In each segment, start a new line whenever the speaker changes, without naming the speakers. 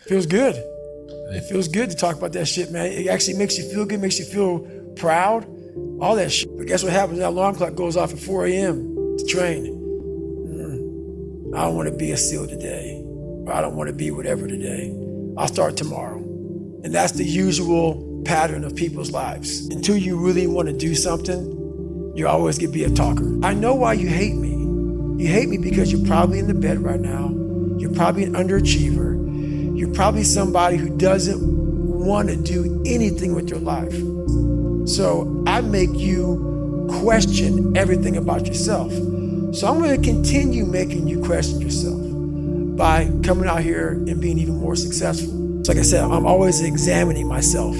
Feels good. It feels good to talk about that shit, man. It actually makes you feel good, makes you feel proud, all that shit. But guess what happens? That alarm clock goes off at 4 a.m. to train. I don't want to be a SEAL today, or I don't want to be whatever today. I'll start tomorrow. And that's the usual pattern of people's lives. Until you really want to do something, you're always going to be a talker. I know why you hate me. You hate me because you're probably in the bed right now. You're probably an underachiever. You're probably somebody who doesn't want to do anything with your life. So I make you question everything about yourself. So I'm going to continue making you question yourself by coming out here and being even more successful. So like I said, I'm always examining myself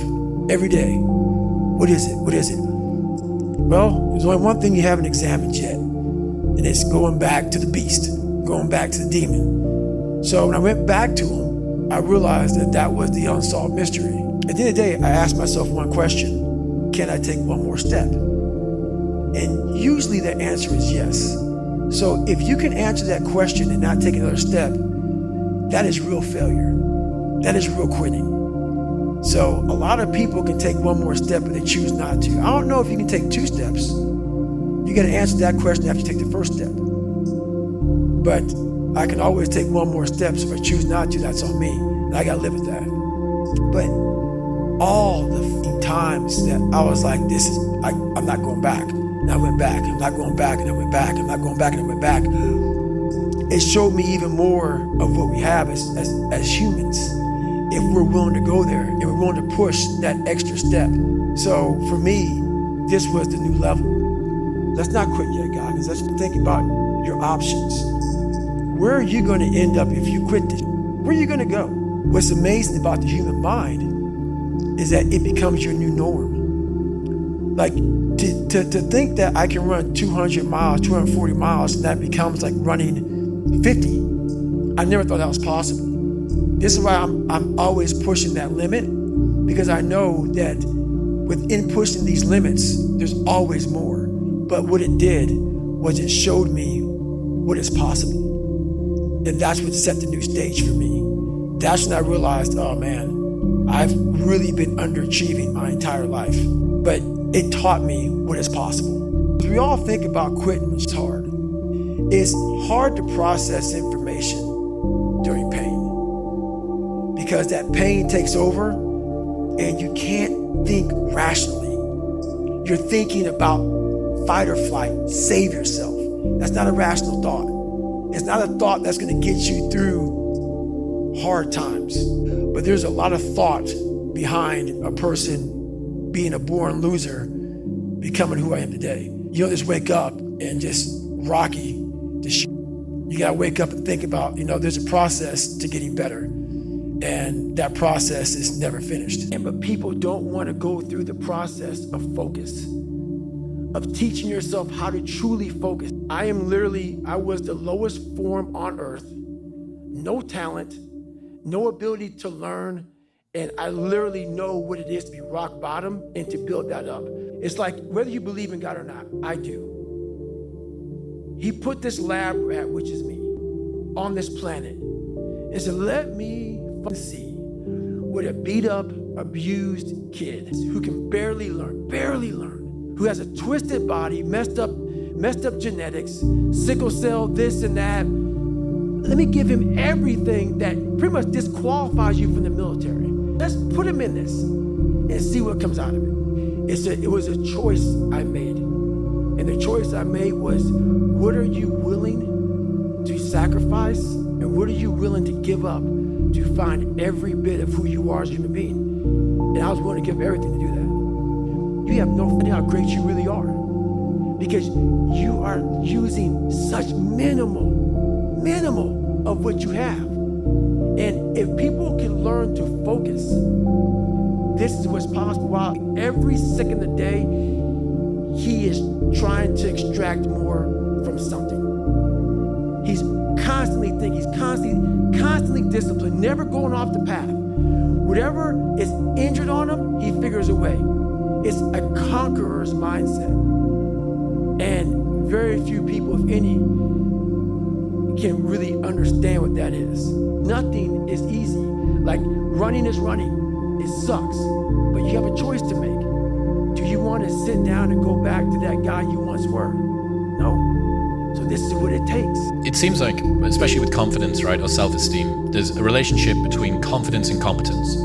every day. What is it? What is it? Well, there's only one thing you haven't examined yet, and it's going back to the beast, going back to the demon. So when I went back to him, I realized that that was the unsolved mystery. At the end of the day, I asked myself one question: can I take one more step? And usually the answer is yes. So if you can answer that question and not take another step, that is real failure. That is real quitting. So a lot of people can take one more step, but they choose not to. I don't know if you can take 2 steps. You got to answer that question after you take the first step. But I can always take one more step, so if I choose not to, that's on me. And I got to live with that. But all the times that I was like, I'm not going back. And I went back, I'm not going back, and I went back, I'm not going back, and I went back. It showed me even more of what we have as humans, if we're willing to go there and we're willing to push that extra step. So for me, this was the new level. Let's not quit yet, Goggins. Let's think about your options. Where are you going to end up if you quit this? Where are you going to go? What's amazing about the human mind is that it becomes your new norm. Like to think that I can run 200 miles, 240 miles, and that becomes like running 50. I never thought that was possible. This is why I'm always pushing that limit, because I know that within pushing these limits, there's always more. But what it did was it showed me what is possible. And that's what set the new stage for me. That's when I realized, oh man, I've really been underachieving my entire life. But it taught me what is possible. We all think about quitting, which is hard. It's hard to process information during pain, because that pain takes over and you can't think rationally. You're thinking about fight or flight, save yourself. That's not a rational thought. It's not a thought that's going to get you through hard times. But there's a lot of thought behind a person being a born loser, becoming who I am today. You don't just wake up and just rocky the shit. You got to wake up and think about, there's a process to getting better. And that process is never finished. But people don't want to go through the process of focus, of teaching yourself how to truly focus. I was the lowest form on earth, no talent, no ability to learn, and I literally know what it is to be rock bottom and to build that up. It's like, whether you believe in God or not, I do. He put this lab rat, which is me, on this planet and said, let me see what a beat up, abused kid who can barely learn, who has a twisted body, messed up genetics, sickle cell, this and that. Let me give him everything that pretty much disqualifies you from the military. Let's put him in this and see what comes out of it. It was a choice I made. And the choice I made was, what are you willing to sacrifice? And what are you willing to give up to find every bit of who you are as a human being? And I was willing to give everything to do that. You have no idea how great you really are, because you are using such minimal of what you have. And if people can learn to focus, this is what's possible. While every second of the day, he is trying to extract more from something. He's constantly thinking, he's constantly disciplined, never going off the path. Whatever is injured on him, he figures a way. It's a conqueror's mindset. And very few people, if any, can really understand what that is. Nothing is easy. Like running is running. It sucks, but you have a choice to make. Do you want to sit down and go back to that guy you once were? No. So this is what it takes.
It seems like, especially with confidence, right, or self-esteem, there's a relationship between confidence and competence.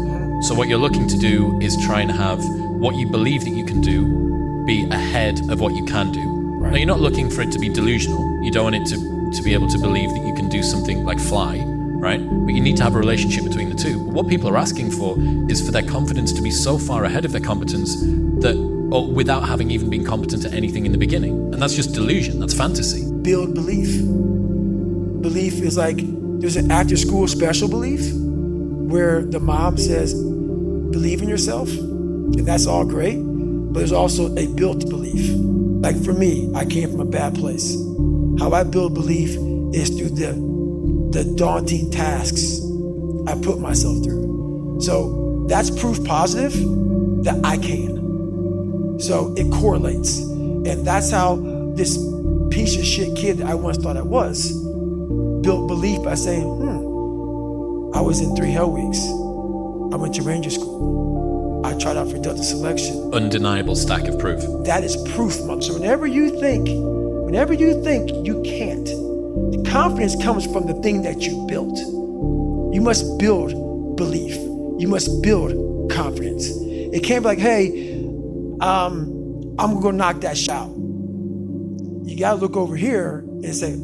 So what you're looking to do is try and have what you believe that you can do be ahead of what you can do.
Right.
Now, you're not looking for it to be delusional. You don't want it to be able to believe that you can do something like fly, right? But you need to have a relationship between the two. But what people are asking for is for their confidence to be so far ahead of their competence that, or without having even been competent at anything in the beginning. And that's just delusion, that's fantasy.
Build belief. Belief is like, there's an after school special belief where the mom says, believe in yourself, and that's all great, but there's also a built belief. Like for me, I came from a bad place. How I build belief is through the daunting tasks I put myself through. So that's proof positive that I can. So it correlates. And that's how this piece of shit kid that I once thought I was built belief by saying, I was in 3 hell weeks. I went to Ranger School. I tried out for Delta selection.
Undeniable stack of proof.
That is proof, monk. So whenever you think you can't, the confidence comes from the thing that you built. You must build belief. You must build confidence. It can't be like, hey, I'm gonna knock that shot. You gotta look over here and say,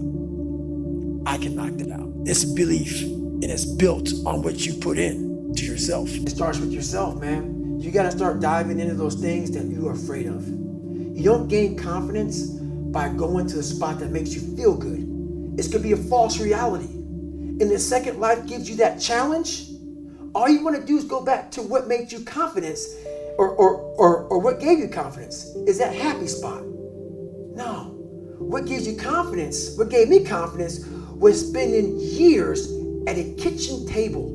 I can knock that out. It's belief, and it's built on what you put in to yourself. It starts with yourself, man. You gotta start diving into those things that you are afraid of. You don't gain confidence by going to a spot that makes you feel good. It's gonna be a false reality. And the second life gives you that challenge, all you wanna do is go back to what made you confidence or what gave you confidence. Is that happy spot? No. What gives you confidence, what gave me confidence was spending years at a kitchen table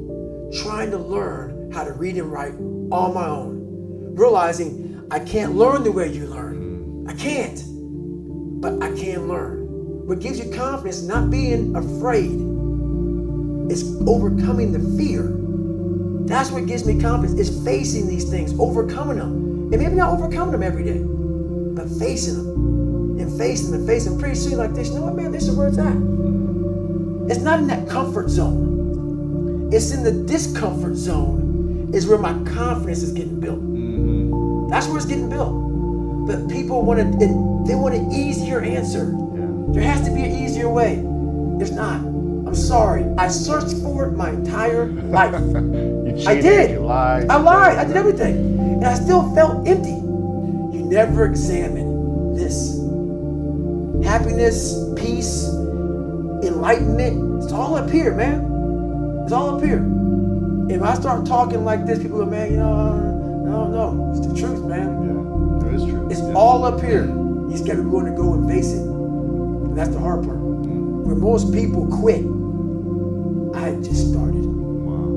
trying to learn how to read and write on my own. Realizing I can't learn the way you learn. I can't, but I can learn. What gives you confidence, not being afraid, is overcoming the fear. That's what gives me confidence, is facing these things, overcoming them. And maybe not overcoming them every day, but facing them and facing them and facing them. Pretty soon like this, you know what, man, this is where it's at. It's not in that comfort zone. It's in the discomfort zone is where my confidence is getting built. That's where it's getting built. But people want an easier answer. There has to be an easier way. There's not. I'm sorry. I searched for it my entire life.
You cheated,
I did.
You lied.
I lied. I did everything. And I still felt empty. You never examine this. Happiness, peace, enlightenment, it's all up here, man. It's all up here. If I start talking like this, people go, man, you know, I don't know. It's the truth, man.
Yeah, it is true.
It's all up here. You just got to be willing to go and face it. And that's the hard part. Where most people quit, I had just started.
Wow.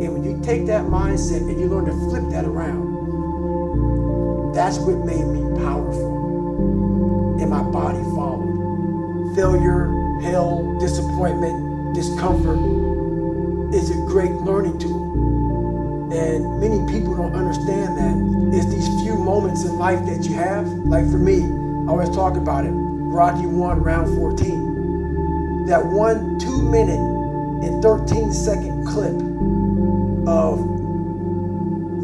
And when you take that mindset and you learn to flip that around, that's what made me powerful. And my body followed. Failure, hell, disappointment, discomfort is a great learning tool. And many people don't understand that. It's these few moments in life that you have. Like for me, I always talk about it. Rocky 1, round 14. That 1 2-minute and 13-second clip of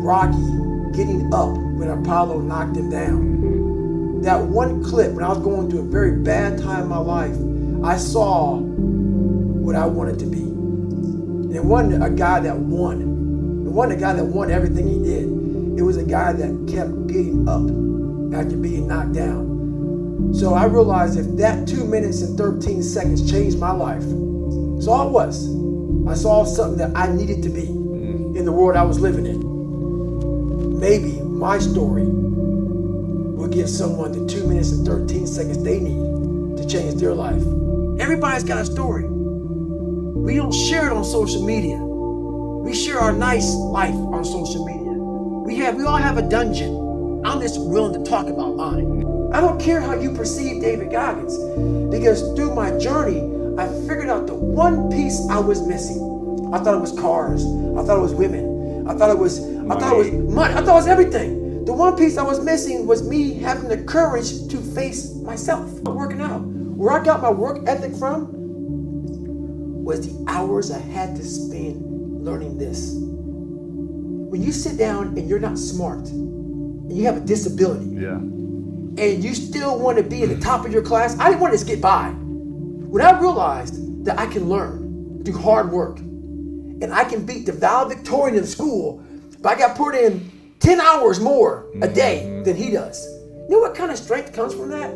Rocky getting up when Apollo knocked him down. That one clip, when I was going through a very bad time in my life, I saw what I wanted to be. And it wasn't a guy that won. It wasn't a guy that won everything he did. It was a guy that kept getting up after being knocked down. So I realized if that 2 minutes and 13 seconds changed my life, that's all it was. I saw something that I needed to be in the world I was living in. Maybe my story will give someone the 2 minutes and 13 seconds they need to change their life. Everybody's got a story. We don't share it on social media. We share our nice life on social media. We all have a dungeon. I'm just willing to talk about mine. I don't care how you perceive David Goggins, because through my journey, I figured out the one piece I was missing. I thought it was cars. I thought it was women. I thought it was money. I thought it was everything. The one piece I was missing was me having the courage to face myself. Working out. Where I got my work ethic from was the hours I had to spend learning this. When you sit down and you're not smart, and you have a disability, and you still want to be at the top of your class, I didn't want to just get by. When I realized that I can learn, do hard work, and I can beat the valedictorian in school, but I got put in 10 hours more a day than he does. You know what kind of strength comes from that?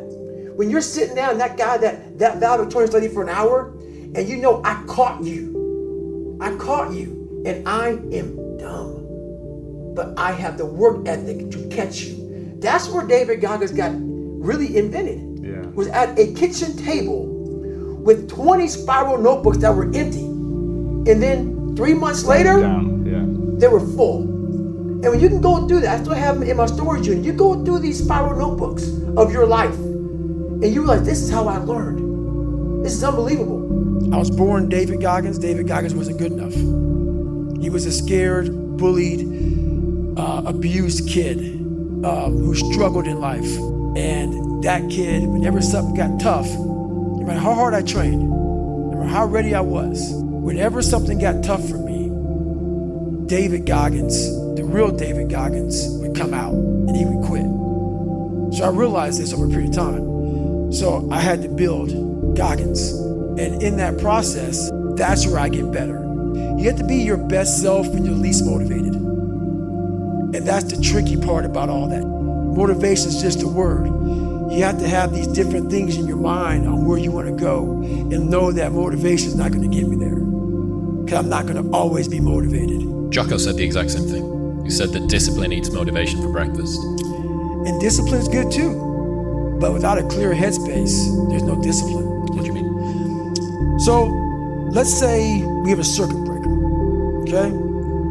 When you're sitting down, that guy, that valedictorian studied for an hour, and you know I caught you, and I am dumb, but I have the work ethic to catch you. That's where David Goggins got really invented. Was at a kitchen table with 20 spiral notebooks that were empty, and then 3 months later, they were full. And when you can go through that, I still have them in my storage unit. You go through these spiral notebooks of your life, and you realize this is how I learned. This is unbelievable. I was born David Goggins. David Goggins wasn't good enough. He was a scared, bullied, abused kid who struggled in life. And that kid, whenever something got tough, no matter how hard I trained, no matter how ready I was, whenever something got tough for me, David Goggins, the real David Goggins, would come out and he would quit. So I realized this over a period of time. So I had to build Goggins. And in that process, that's where I get better. You have to be your best self when you're least motivated. And that's the tricky part about all that. Motivation is just a word. You have to have these different things in your mind on where you want to go and know that motivation is not going to get me there. Because I'm not going to always be motivated.
Jocko said the exact same thing. He said that discipline eats motivation for breakfast.
And discipline is good too. But without a clear headspace, there's no discipline.
What do you mean?
So let's say we have a circuit breaker, okay?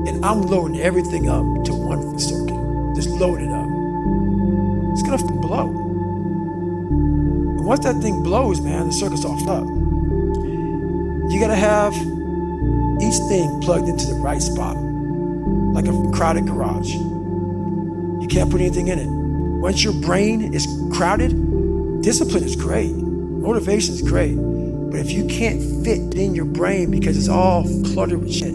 And I'm loading everything up to one circuit. Just load it up. It's gonna blow. And once that thing blows, man, the circuit's all up. You gotta have each thing plugged into the right spot, like a crowded garage. You can't put anything in it. Once your brain is crowded, discipline is great, motivation is great, but if you can't fit in your brain because it's all cluttered with shit,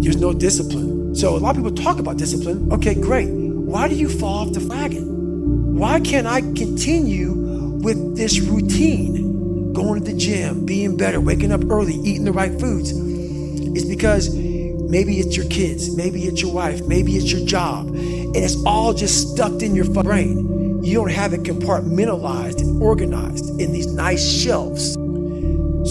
there's no discipline. So a lot of people talk about discipline. Okay, great. Why do you fall off the wagon? Why can't I continue with this routine? Going to the gym, being better, waking up early, eating the right foods. It's because maybe it's your kids, maybe it's your wife, maybe it's your job, and it's all just stuck in your brain. You don't have it compartmentalized and organized in these nice shelves.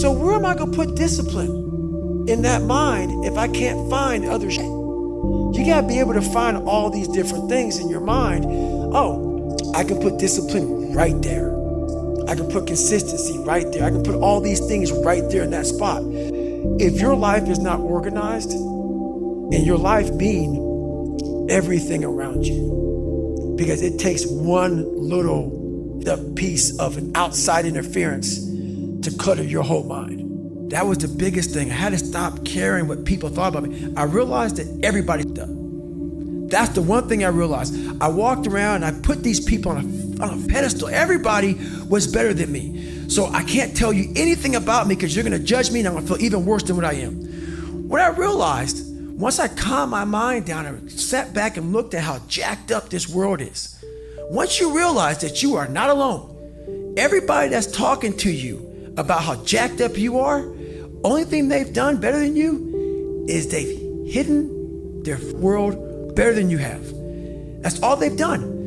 So where am I gonna put discipline in that mind if I can't find other shit? You gotta be able to find all these different things in your mind. Oh, I can put discipline right there. I can put consistency right there. I can put all these things right there in that spot. If your life is not organized, and your life being everything around you, because it takes one little piece of an outside interference to clutter your whole mind. That was the biggest thing. I had to stop caring what people thought about me. I realized that everybody does. That's the one thing I realized. I walked around and I put these people on a pedestal. Everybody was better than me. So I can't tell you anything about me because you're gonna judge me and I'm gonna feel even worse than what I am. What I realized, once I calmed my mind down and sat back and looked at how jacked up this world is, once you realize that you are not alone, everybody that's talking to you about how jacked up you are, only thing they've done better than you is they've hidden their world better than you have. That's all they've done.